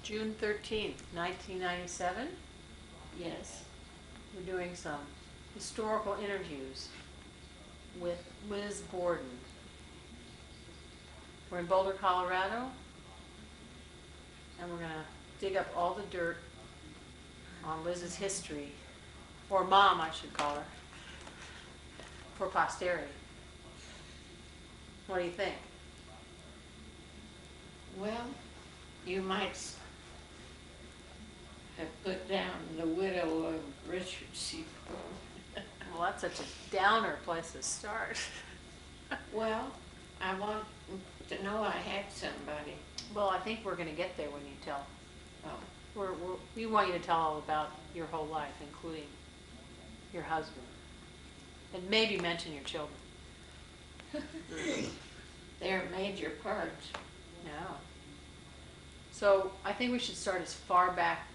June 13th, 1997. Yes. We're doing some historical interviews with Liz Borden. We're in Boulder, Colorado, and we're going to dig up all the dirt on Liz's history, or mom, I should call her, for posterity. What do you think? Well, you might have put down the widow of Richard C. Well, that's such a downer place to start. Well, I want to know I had somebody. Well, I think we're going to get there when you tell. Oh, We want you to tell all about your whole life, including your husband. And maybe mention your children. they're major parts. No. So I think we should start as far back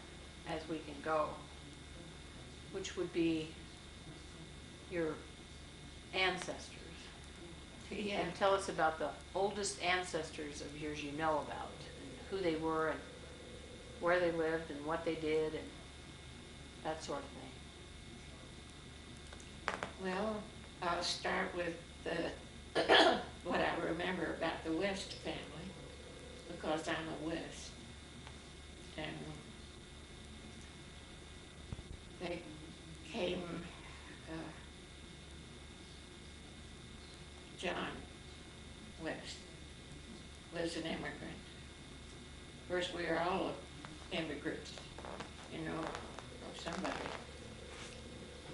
as we can go, which would be your ancestors. Yeah. And tell us about the oldest ancestors of yours you know about, who they were and where they lived and what they did and that sort of thing. Well, I'll start with the what I remember about the West family, because I'm a West. And they came, John West was an immigrant. Of course, we are all immigrants, you know, of somebody.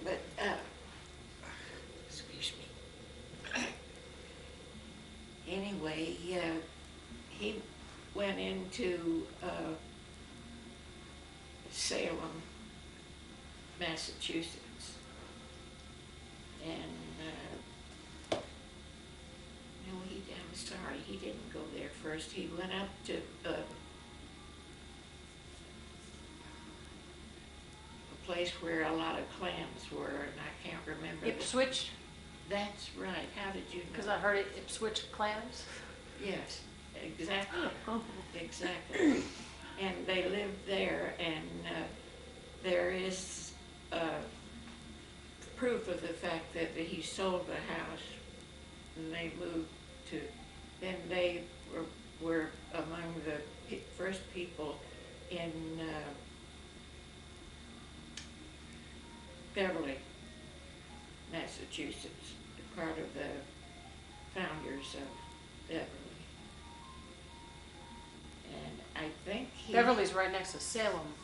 But, excuse me. Anyway, he went into Salem, Massachusetts, and no, I'm sorry, he didn't go there first. He went up to a place where a lot of clams were, and I can't remember. Ipswich? That's right. How did you know? Because I heard it, Ipswich clams. Yes, exactly. Exactly. And they lived there, and there is proof of the fact that he sold the house, and they moved to, then they were among the first people in Beverly, Massachusetts, part of the founders of Beverly. And I think Beverly's right next to Salem.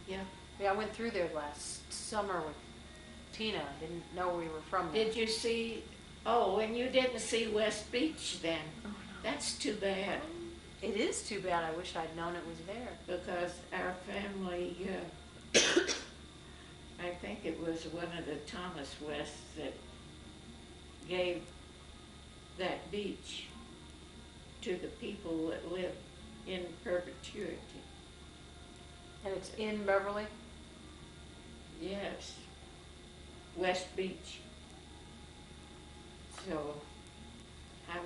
Yeah. Yeah, I went through there last summer with Tina. I didn't know we were from there. Did you see, oh, and you didn't see West Beach then? Oh, no. That's too bad. It is too bad. I wish I'd known it was there. Because our family, I think it was one of the Thomas Wests that gave that beach to the people that lived in perpetuity. And it's in Beverly? Yes, West Beach. So I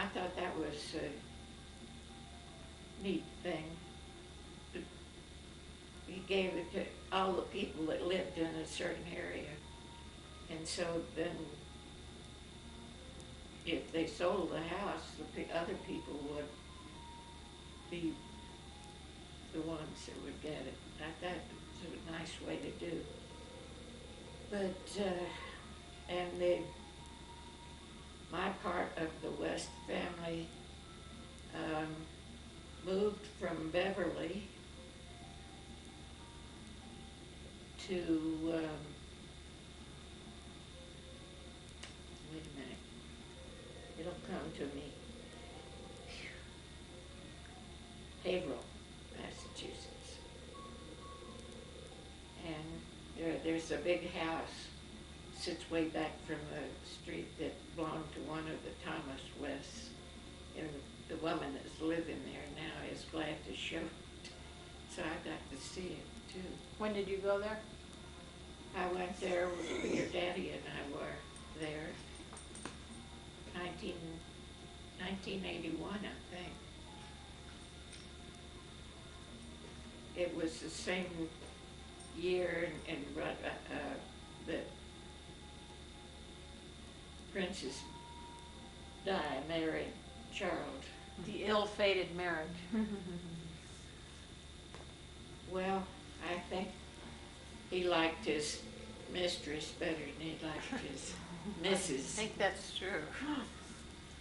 thought that was a neat thing. He gave it to all the people that lived in a certain area. And so then if they sold the house, the other people would be the ones that would get it. I thought it was a nice way to do. But, and my part of the West family moved from Beverly to, wait a minute, it'll come to me, Haverhill, Massachusetts. And there's a big house, sits way back from the street that belonged to one of the Thomas Wests. And the woman that's living there now is glad to show it. So I got to see it too. When did you go there? I went there with your daddy and I were there. 1981, I think. it was the same year that Princess Di married Charles. The ill-fated marriage. Well, I think he liked his mistress better than he liked his I missus. think that's true.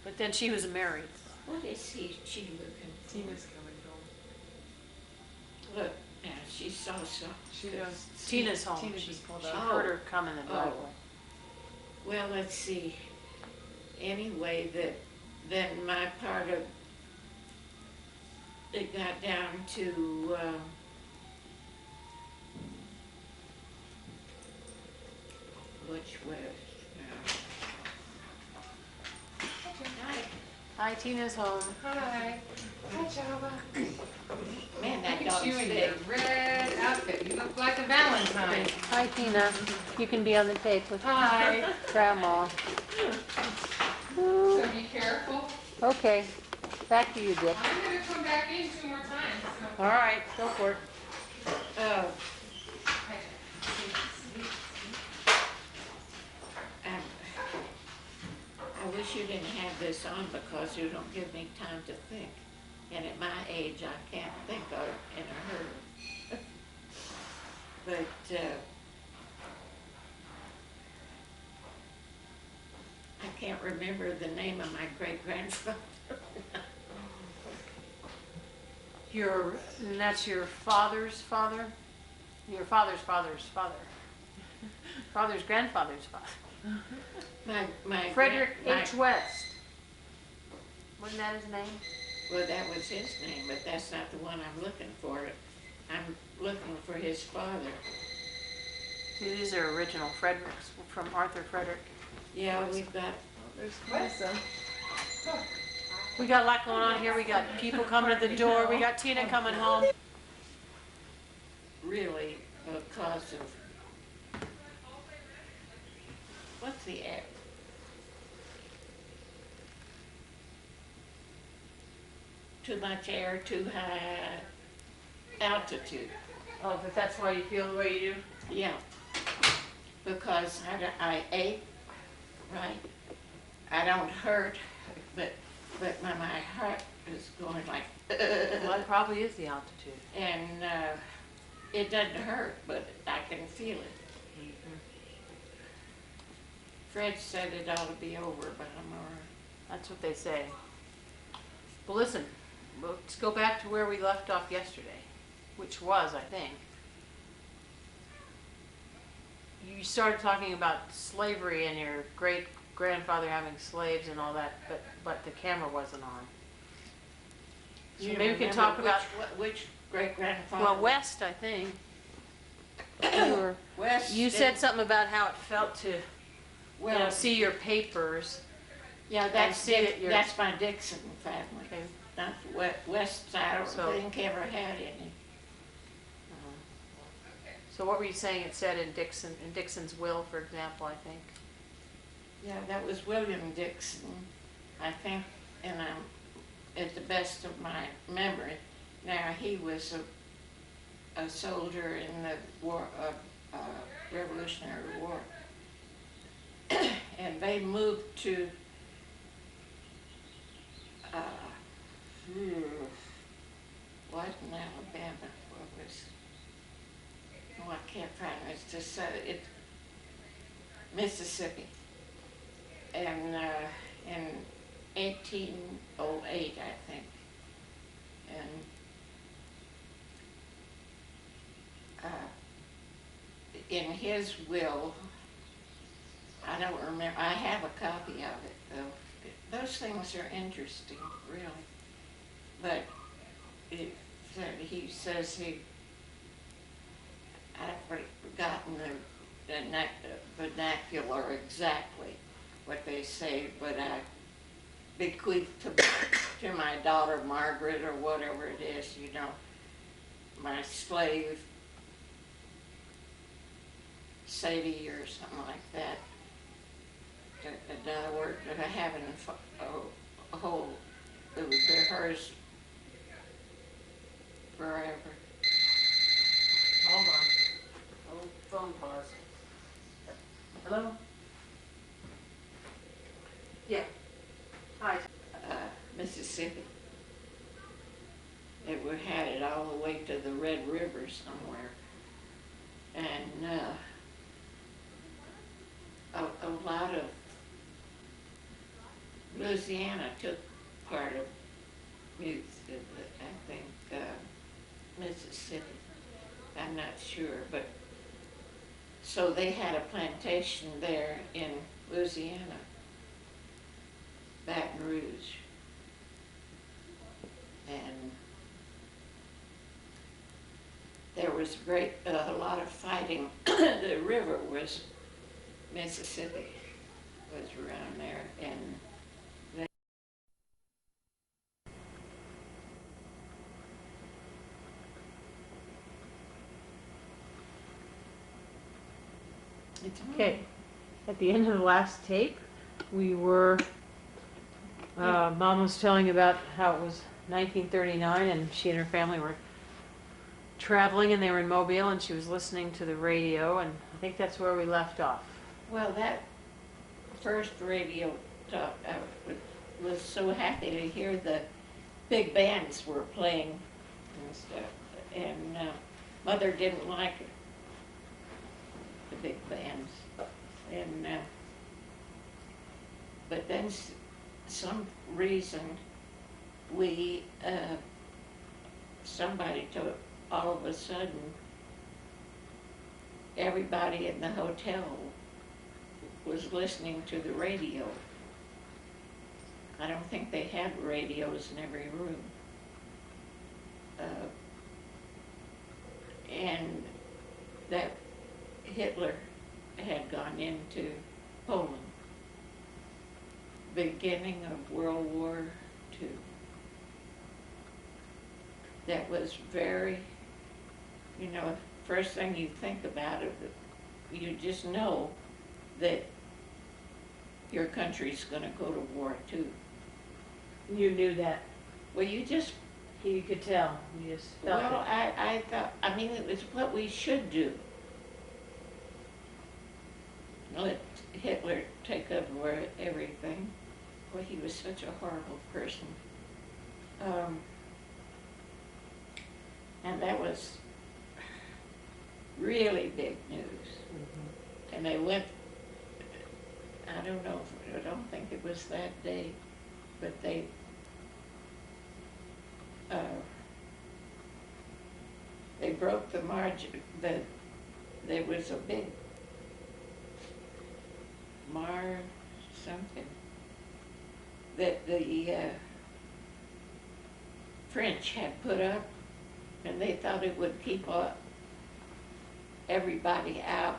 But then she was married. What is she looking for? Tina's coming home. Look, now she saw some. She knows. Tina's home. Tina She just pulled she up. heard her come in the driveway. Well, let's see. Anyway, then my part of it got down to which was Hi, Tina's home. Hi. Hi, Java. man, that Look dog's at you in big. your red outfit. You look like a Valentine. Hi, Tina. You can be on the tape with Hi. Grandma. So be careful. Okay, back to you, Dick. I'm gonna come back in 2 more times. So. All right, go for it. Uh, Hi. I wish you didn't have this on because you don't give me time to think. And at my age, I can't think of it in a hurry. But I can't remember the name of my great-grandfather. And that's your father's father? Your father's father's father. Father's grandfather's father. My Frederick my- H. West. Wasn't that his name? Well, that was his name, but that's not the one I'm looking for. I'm looking for his father. See, these are original Fredericks from Arthur Frederick. Yeah, we've got, There's Melissa. We got a lot going on here. We got people coming to the door. We got Tina coming home. really because of, what's the air? Too much air, too high altitude. Oh, but that's why you feel the way you do? Yeah, because I ate right. I don't hurt, but my heart is going like, Well, it probably is the altitude. and it doesn't hurt, but I can feel it. Fred said it ought to be over, but I'm all right. That's what they say. Well, listen, let's go back to where we left off yesterday, which was, I think, you started talking about slavery and your great-grandfather having slaves and all that, but the camera wasn't on. So You maybe we can remember talk about, which great-grandfather? well, West, I think. West. You said something about how it felt to, Well, see your papers. yeah, and see that you're- that's my Dixon family. Okay. Not West, I don't So- think ever had any. So what were you saying it said in Dixon's will, for example, I think? Yeah, that was William Dixon, I think, and I'm, at the best of my memory. Now, he was a soldier in the war, Revolutionary War. And they moved to, wasn't Alabama, what was, oh, I can't find it, it's just, Mississippi. And in 1808, I think. And in his will, I don't remember, I have a copy of it though. Those things are interesting, really. But he says I've forgotten the vernacular exactly what they say, but I bequeathed to my daughter Margaret, or whatever it is, you know, my slave Sadie or something like that. In other words, having a whole, it would be hers forever. phone paused. Hello? Yeah. Hi. Mississippi. It were headed all the way to the Red River somewhere. And a lot of Louisiana took part of music, I think Mississippi. I'm not sure, but so they had a plantation there in Louisiana, Baton Rouge, and there was a lot of fighting. The river was Mississippi, was around there, and it's Okay, at the end of the last tape, we were, Mom was telling about how it was 1939 and she and her family were traveling and they were in Mobile and she was listening to the radio, and I think that's where we left off. Well, that first radio talk, I was so happy to hear the big bands were playing and stuff. And Mother didn't like the big bands. And but then some reason we somebody told, all of a sudden everybody in the hotel was listening to the radio. I don't think they had radios in every room. And that Hitler had gone into Poland, beginning of World War II. That was very, first thing you think about it, you just know that your country's going to go to war too. You knew that. Well, you could tell. You just felt well, it. I thought, it was what we should do. Let Hitler take over everything. Well, he was such a horrible person. And that was really big news. Mm-hmm. And they went, I don't think it was that day, but they broke the margin, there was a big something that the French had put up, and they thought it would keep everybody out.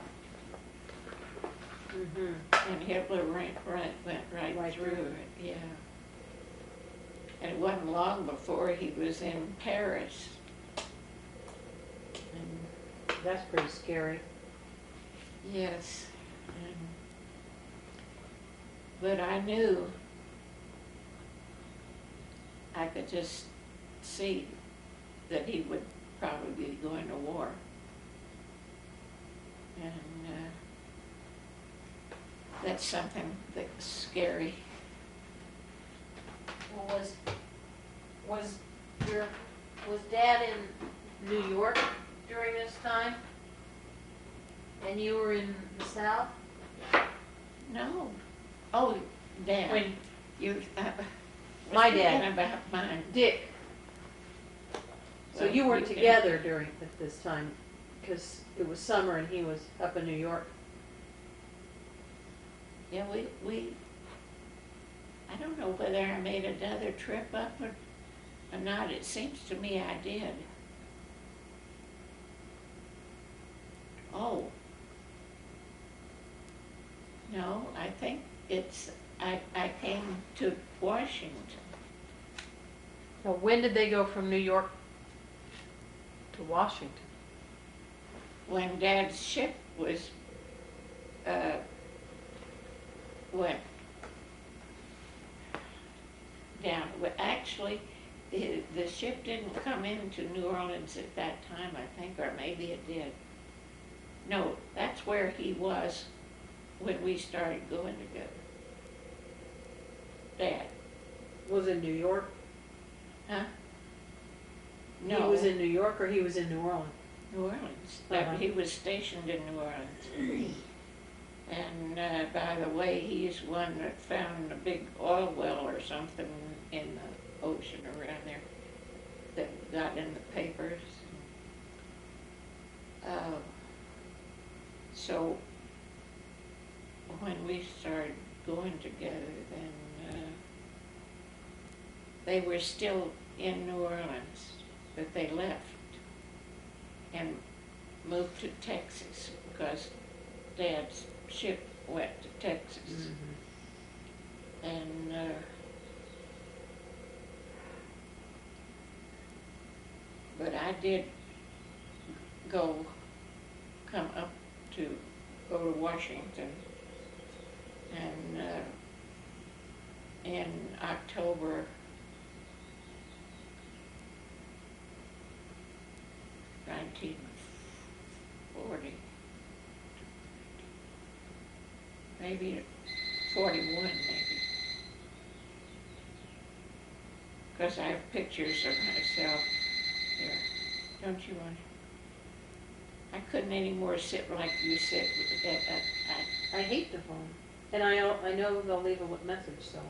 Mm-hmm. And Hitler went right through it, yeah. And it wasn't long before he was in Paris. And that's pretty scary. Yes. But I knew I could just see that he would probably be going to war. And that's something that's scary. Well, was Dad in New York during this time? And you were in the South? No. Oh, Dad. When you my dad. About mine. Dick. So Well, you weren't can- together at this time, because it was summer and he was up in New York. Yeah, we I don't know whether I made another trip up or not. It seems to me I did. Oh. No, I think I came to Washington. Now, when did they go from New York to Washington? When Dad's ship was went down. Well, actually, the ship didn't come into New Orleans at that time, I think, or maybe it did. No, that's where he was when we started going together. Dad, Was in New York? huh? He No, was in New York or he was in New Orleans? New Orleans. Uh-huh. He was stationed in New Orleans. And by the way, he's one that found a big oil well or something in the ocean around there that got in the papers. So when we started going together, then they were still in New Orleans, but they left and moved to Texas because Dad's ship went to Texas. And but I did come up to go to Washington, and in October 1940, maybe 41 maybe, because I have pictures of myself there. Don't you want? I couldn't anymore sit like you sit with that. I hate the phone. And I know they'll leave a message, so.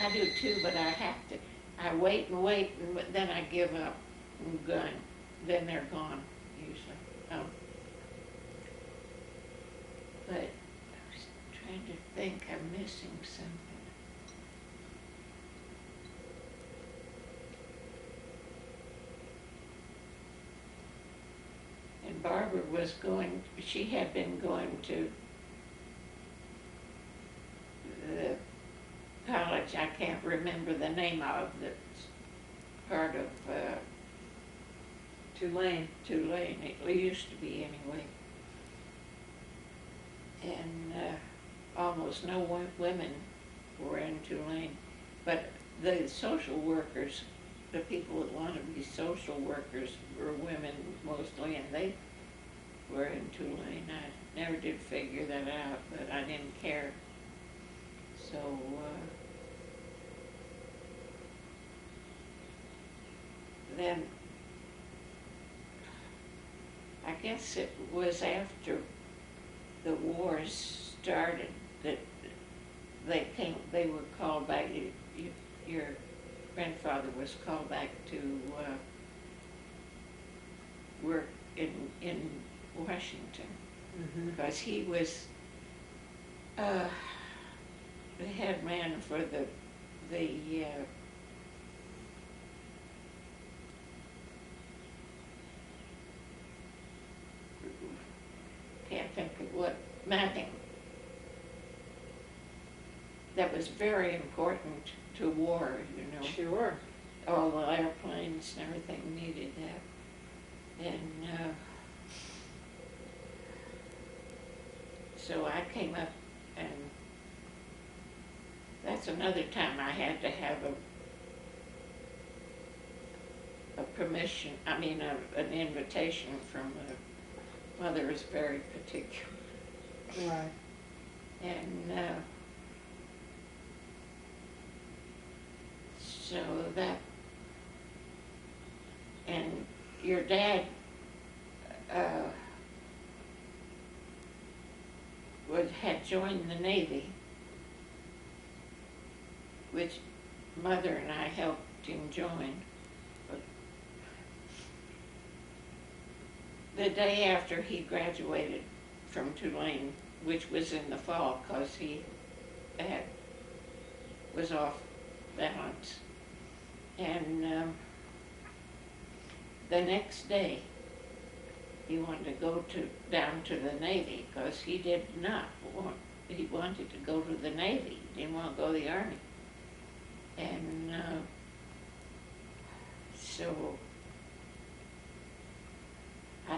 I do too, but I have to. I wait and wait, and then I give up and gone. Then they're gone usually. But I was trying to think. I'm missing something. And Barbara was going. She had been going to the college I can't remember the name of, that's part of Tulane. Tulane. It used to be anyway. And almost no women were in Tulane. But the social workers, the people that wanted to be social workers were women mostly, and they were in Tulane. I never did figure that out, but I didn't care. So, then, I guess it was after the wars started that they were called back, your grandfather was called back to work in Washington, because he was the head man for the can't think of what mapping that was very important to war, you know. Sure. All the airplanes and everything needed that. And so I came up, and that's another time I had to have a permission, I mean an invitation from the mother is very particular. Right. And so that, and your dad had joined the Navy, which Mother and I helped him join. But the day after he graduated from Tulane, which was in the fall, because he was off balance, and the next day he wanted to go down to the Navy, because he did not want, he wanted to go to the Navy, he didn't want to go to the Army. And so I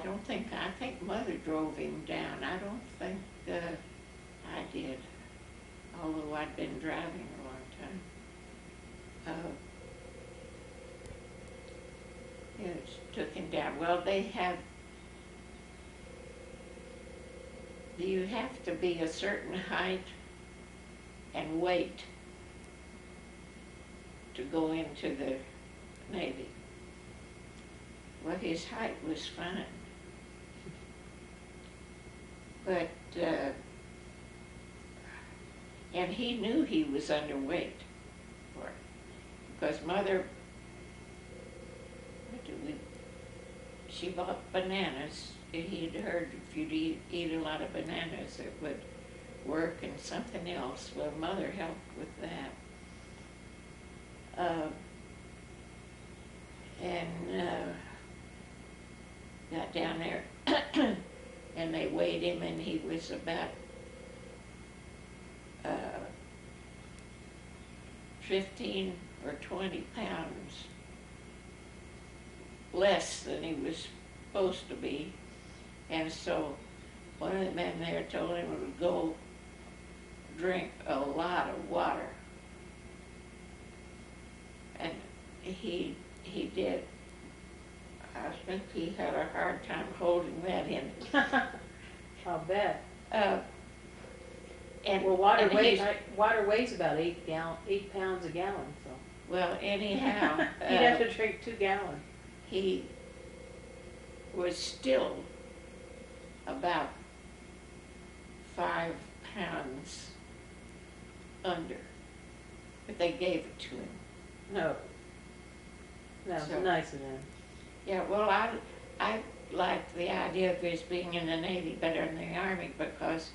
think Mother drove him down. I don't think I did, although I'd been driving a long time. It took him down. Well, they have you have to be a certain height and weight to go into the Navy. Well, his height was fine. But, and he knew he was underweight for it. Because Mother, she bought bananas. He'd heard if you'd eat a lot of bananas, it would work, and something else. Well, Mother helped with that. Got down there, and they weighed him, and he was about 15 or 20 pounds less than he was supposed to be. And so one of the men there told him to go drink a lot of water. And he did. I think he had a hard time holding that in. I'll bet. And Well, water and weighs about 8 pounds a gallon, so. well, anyhow, You'd have to drink 2 gallons. he was still about 5 pounds under, but they gave it to him. No. No, So- nice of them. Yeah, well, I like the idea of his being in the Navy better than the Army, because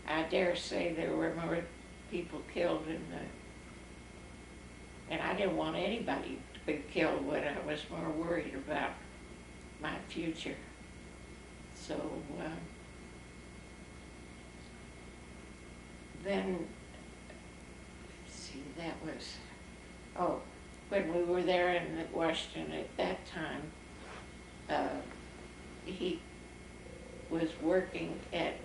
I dare say there were more people killed in and I didn't want anybody to be killed when I was more worried about my future. So, then, let's see, that was, when we were there in Washington at that time, he was working at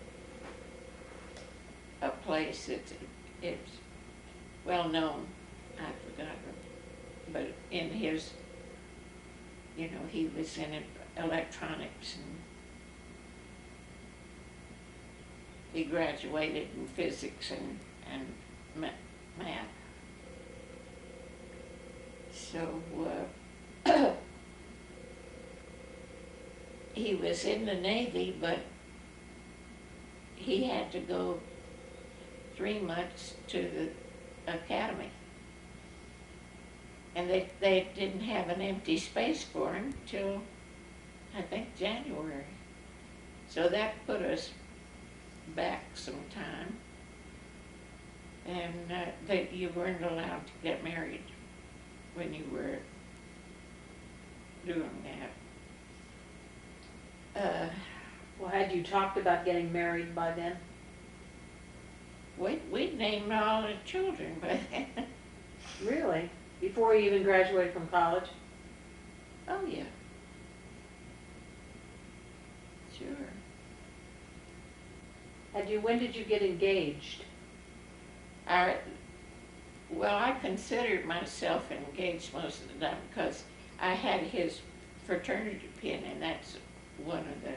a place it's well known, I forgot it, but in his, he was in electronics, and he graduated in physics and math. So, he was in the Navy, but he had to go 3 months to the academy. And they didn't have an empty space for him till, I think, January. So that put us back some time. And that you weren't allowed to get married when you were doing that. Well, had you talked about getting married by then? We'd named all the children by then. Really? Before you even graduated from college? Oh, yeah. Sure. When did you get engaged? Well, I considered myself engaged most of the time because I had his fraternity pin, and that's one of the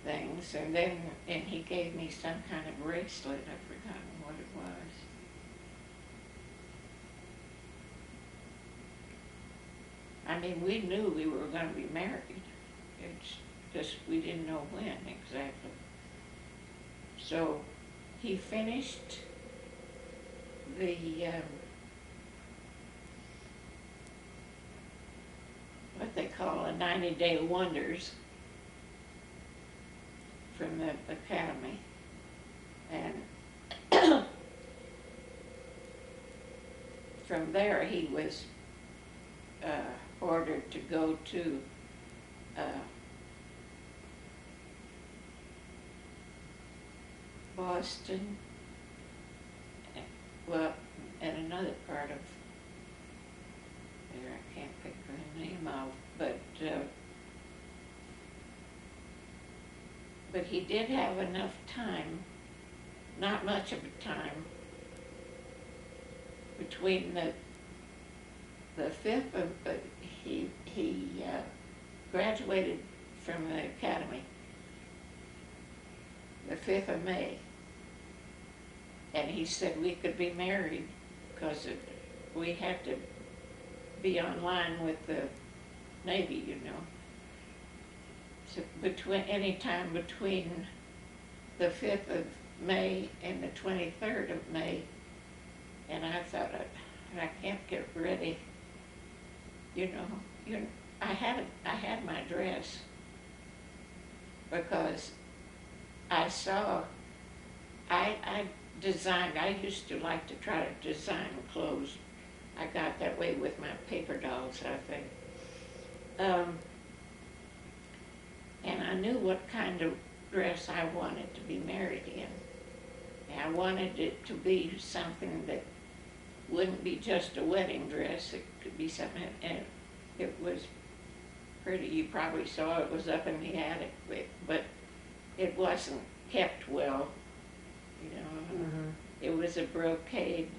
things. And then he gave me some kind of bracelet. I've forgotten what it was. I mean, we knew we were going to be married. It's just we didn't know when exactly. So he finished the what they call a 90-day wonders from the academy, and from there he was ordered to go to Boston, well, and another part of there, I can't pick her name out, but he did have enough time, not much of a time, between the 5th of, he graduated from the academy the 5th of May. And he said we could be married because we had to be online with the Navy, you know. So any time between the 5th of May and the 23rd of May. And I thought, I can't get ready. I had my dress because I designed, I used to like to try to design clothes. I got that way with my paper dolls, I think. And I knew what kind of dress I wanted to be married in. And I wanted it to be something that wouldn't be just a wedding dress. It could be something, and it was pretty. You probably saw it was up in the attic, but it wasn't kept well. Mm-hmm. It was a brocade.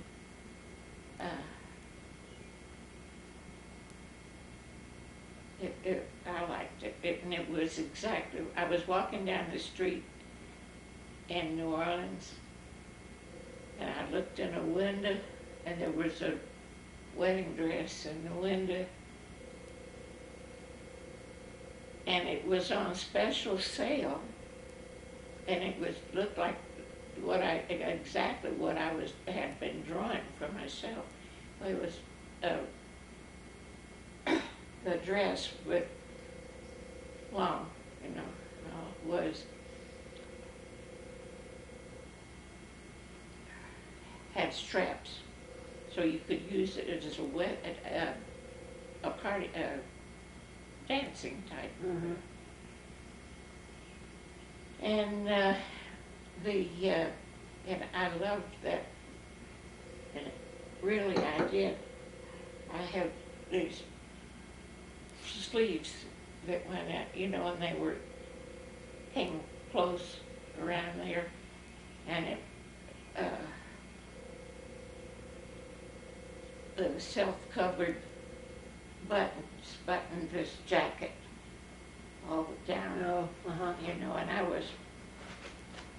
I liked it, and it was exactly. I was walking down the street in New Orleans, and I looked in a window, and there was a wedding dress in the window, and it was on special sale, and it looked like exactly what I had been drawing for myself. It was the dress with long, had straps, so you could use it as a party, dancing type. Mm-hmm. And and I loved that. And really, I did. I have these sleeves that went out, and they came close around there, and the self-covered buttons buttoned this jacket all down. Oh, uh-huh. And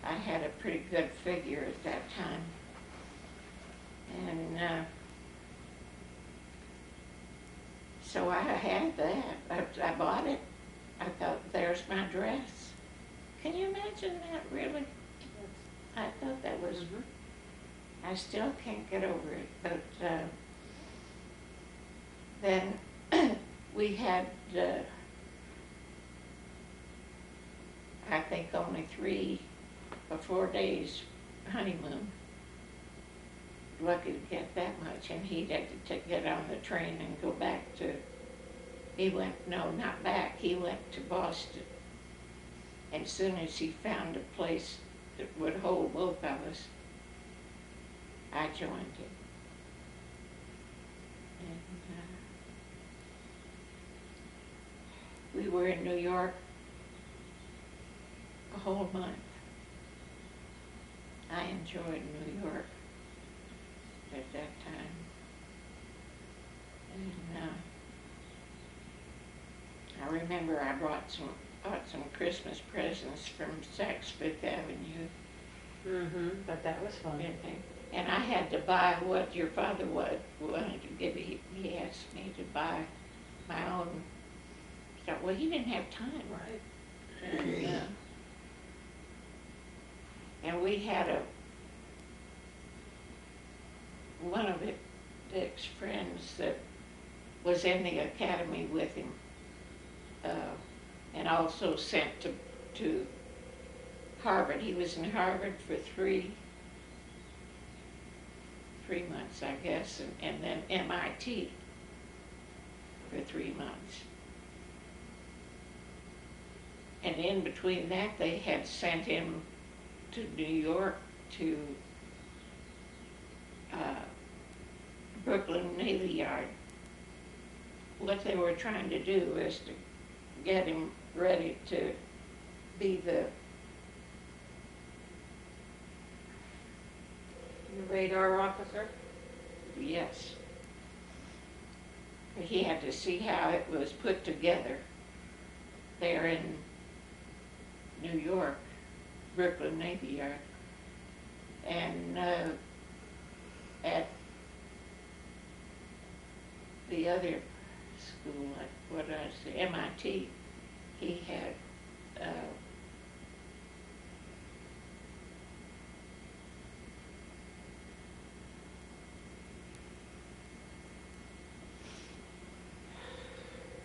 I had a pretty good figure at that time. And so I had that. I bought it. I thought, there's my dress. Can you imagine that, really? I thought that was, I still can't get over it. But then we had, I think, only 3 or 4 days honeymoon. Lucky to get that much, and he had to get on the train and go back to, not back, he went to Boston. And as soon as he found a place that would hold both of us, I joined him. And we were in New York a whole month. I enjoyed New York at that time. And I remember I bought some Christmas presents from Saks Fifth Avenue. Mm-hmm. But that was fun. And I had to buy what your father wanted to give me. He asked me to buy my own stuff. Well, he didn't have time. Right. And we had one of Dick's friends that was in the academy with him, and also sent to Harvard. He was in Harvard for 3 months, I guess, and then MIT for 3 months. And in between that, they had sent him to New York to Brooklyn Navy Yard. What they were trying to do was to get him ready to be the radar officer? Yes. He had to see how it was put together there in New York, Brooklyn Navy Yard. And at the other school, like what did I say, MIT, he had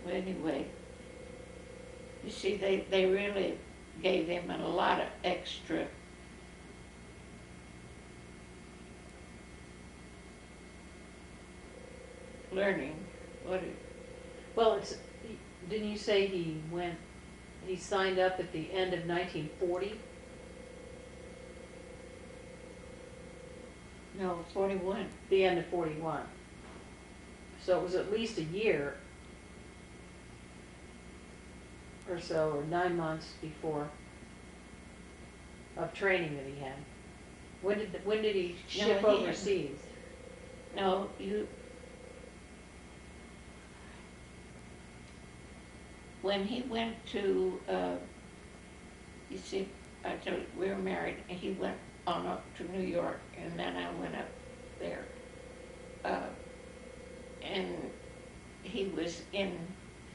well, anyway, you see, they really gave him a lot of extra learning. Well, didn't you say he signed up at the end of 1940? No, 41. The end of 41. So it was at least a year or so, or 9 months before of training that he had. When did he ship he overseas? No, when he went to, you see, I told you, we were married, and he went on up to New York, and then I went up there. And he was in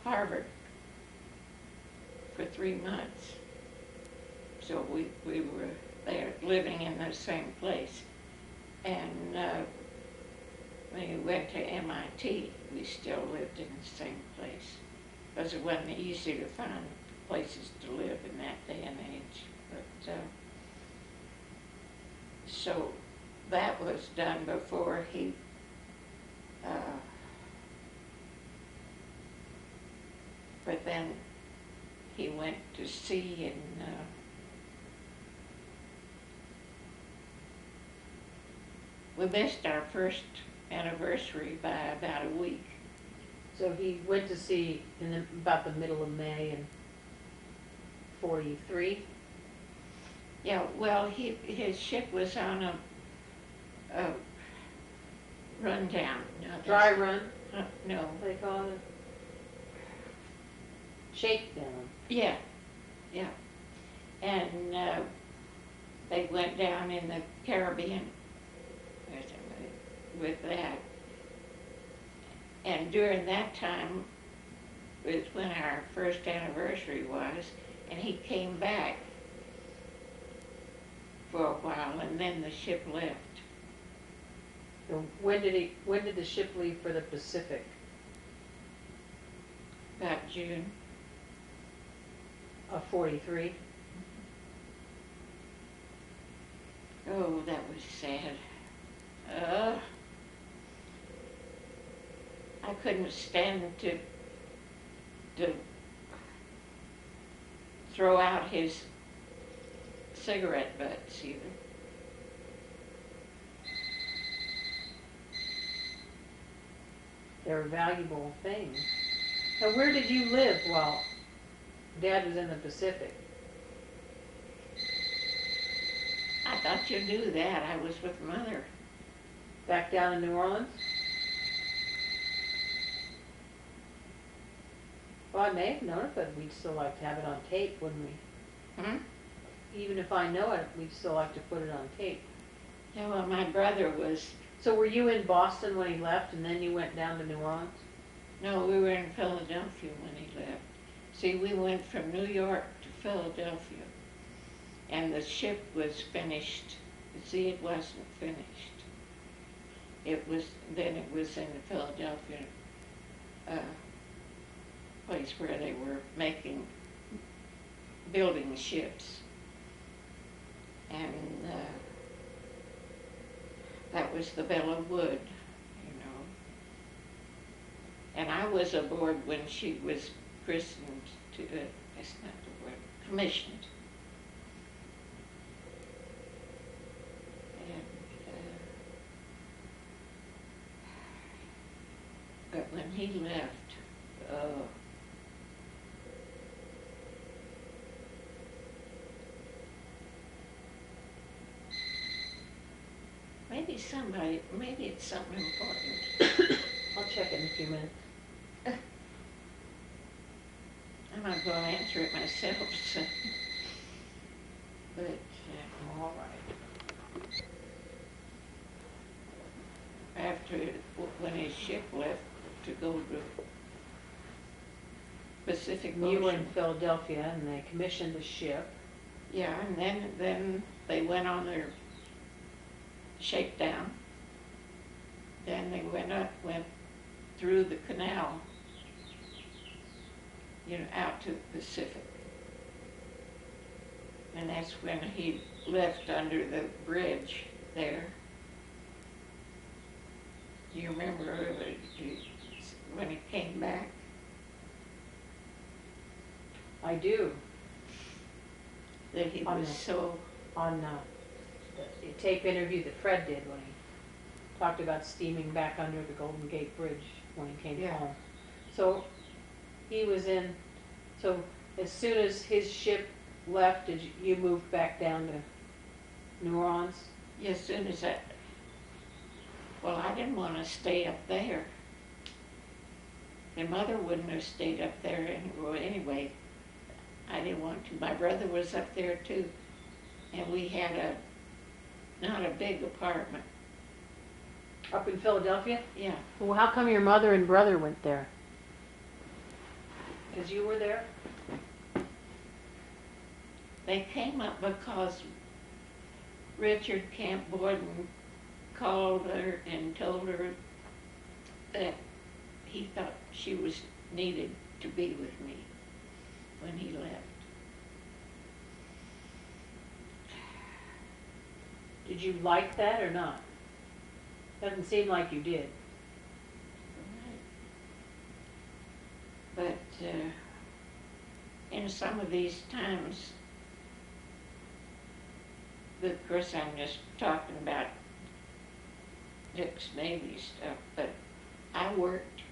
Harvard for 3 months. So we were there living in the same place. And when he went to MIT, we still lived in the same place. Because it wasn't easy to find places to live in that day and age. But so that was done before he but then he went to sea and we missed our first anniversary by about a week. So he went to sea in about the middle of May in 43? Yeah, well, his ship was on a rundown. Dry run, No. they call it? Shakedown. Yeah, yeah. And they went down in the Caribbean with that. And during that time was when our first anniversary was, and he came back for a while, and then the ship left. So when did the ship leave for the Pacific? About June. Of 43? Oh, that was sad. I couldn't stand to throw out his cigarette butts either. They're valuable things. Now, where did you live while Dad was in the Pacific? I thought you knew that. I was with Mother. Back down in New Orleans? Well, I may have known it, but we'd still like to have it on tape, wouldn't we? Hmm? Even if I know it, we'd still like to put it on tape. Yeah, well, my brother was, So were you in Boston when he left, and then you went down to New Orleans? no, we were in Philadelphia when he left. See, we went from New York to Philadelphia, and the ship was finished. See, it wasn't finished. It was in the Philadelphia place where they were building ships. And that was the Bella Wood, you know. And I was aboard when she was christened, that's not the word, commissioned. And, but when he left, maybe it's something important. I'll check in a few minutes. I'm not going to answer it myself, so. But All right. after, when his ship left to go to Pacific And you were in Ocean. Philadelphia and they commissioned the ship. Yeah, and then they went on their shakedown. Then they went through the canal, out to the Pacific. And that's when he left under the bridge there. Do you remember when he came back? I do. That he On was the- so, On the tape interview that Fred did when he talked about steaming back under the Golden Gate Bridge when he came Yeah. home. So he was in, so as soon as his ship left, did you move back down to New Orleans? as soon as that, well, I didn't want to stay up there. And Mother wouldn't have stayed up there anyway. I didn't want to. My brother was up there too. And we had not a big apartment. Up in Philadelphia? Yeah, Well, how come your mother and brother went there? Because you were there? they came up because Richard Camp Borden called her and told her that he thought she was needed to be with me when he left. Did you like that or not? Doesn't seem like you did. But in some of these times, of course I'm just talking about Dick's Navy stuff, but I worked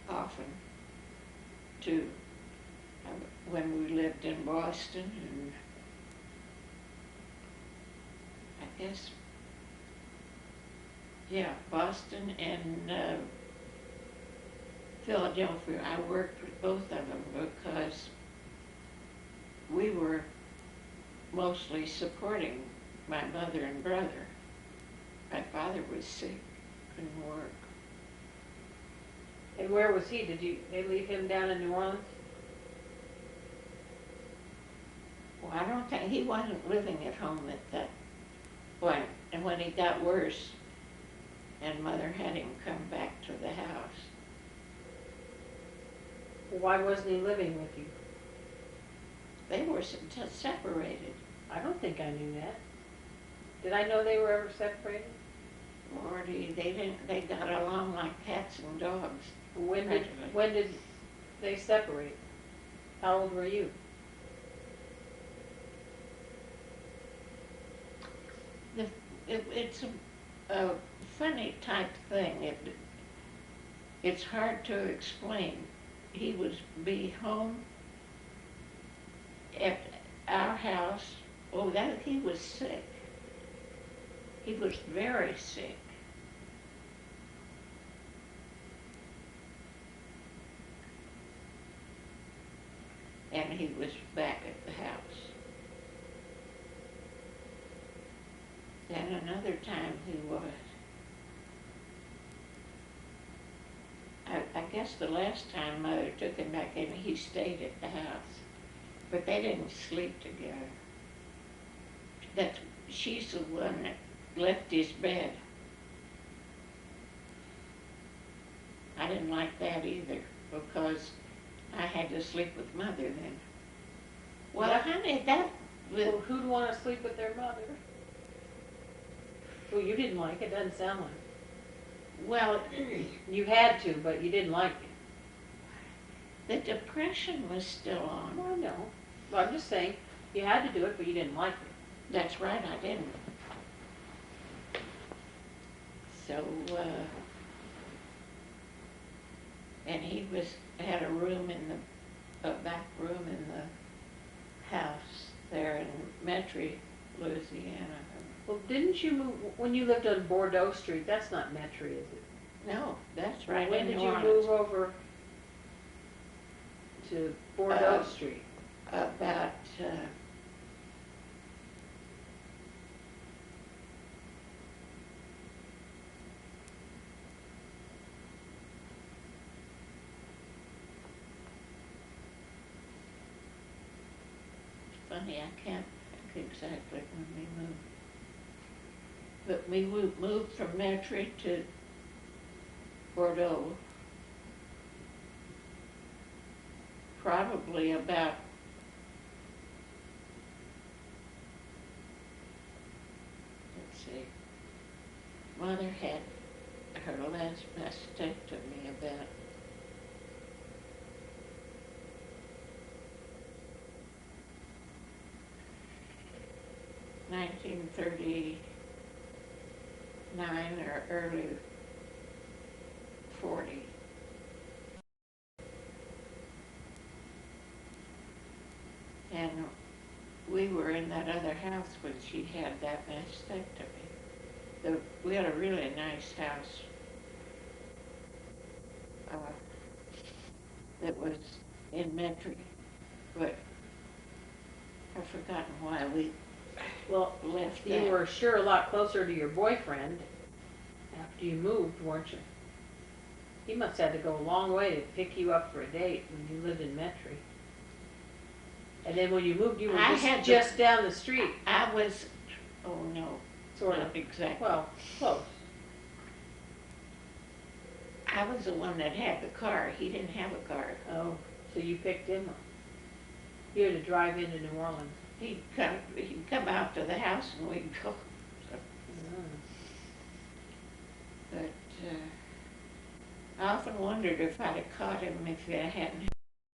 often too when we lived in Boston, and I guess, yeah, Boston and Philadelphia. I worked with both of them because we were mostly supporting my mother and brother. My father was sick, couldn't work. And where was he? They leave him down in New Orleans? Well, I don't think, he wasn't living at home at that point. And when he got worse, and Mother had him come back to the house. Why wasn't he living with you? They were separated. I don't think I knew that. Did I know they were ever separated? Lordy, they got along like cats and dogs. When Practically. did they separate? How old were you? It's a funny type thing. It's hard to explain. He would be home at our house. Oh, he was sick. He was very sick. And he was back at the house. Then another time he was. I guess the last time Mother took him back in, he stayed at the house. But they didn't sleep together. She's the one that left his bed. I didn't like that either, because I had to sleep with Mother then. Well, Yeah. honey, Well, who'd want to sleep with their mother? Well, you didn't like it. Doesn't sound like it. well, You had to, but you didn't like it. the depression was still on. Well, no. Well, I'm just saying, you had to do it, but you didn't like it. That's right, I didn't. So, and he had a room a back room in the house there in Metairie, Louisiana. Well, didn't you move, when you lived on Bordeaux Street, that's not Metairie, is it? No, that's right When in did New you Orleans. move over to Bordeaux Street? about, funny, I can't think exactly when we moved. But we moved from Metairie to Bordeaux probably about, let's see, Mother had her last mastectomy about 1939 or early 40. And we were in that other house when she had that mastectomy. We had a really nice house that was in Metairie, but I've forgotten why we Well, left you that. were sure a lot closer to your boyfriend after you moved, weren't you? He must have had to go a long way to pick you up for a date when you lived in Metairie. And then when you moved, you were just down the street. I was, oh no, Sort not of. exactly. Well, close. I was the one that had the car. He didn't have a car. Oh, so you picked him up. You had to drive into New Orleans. He'd come out to the house and we'd go. So, but I often wondered if I'd have caught him if I hadn't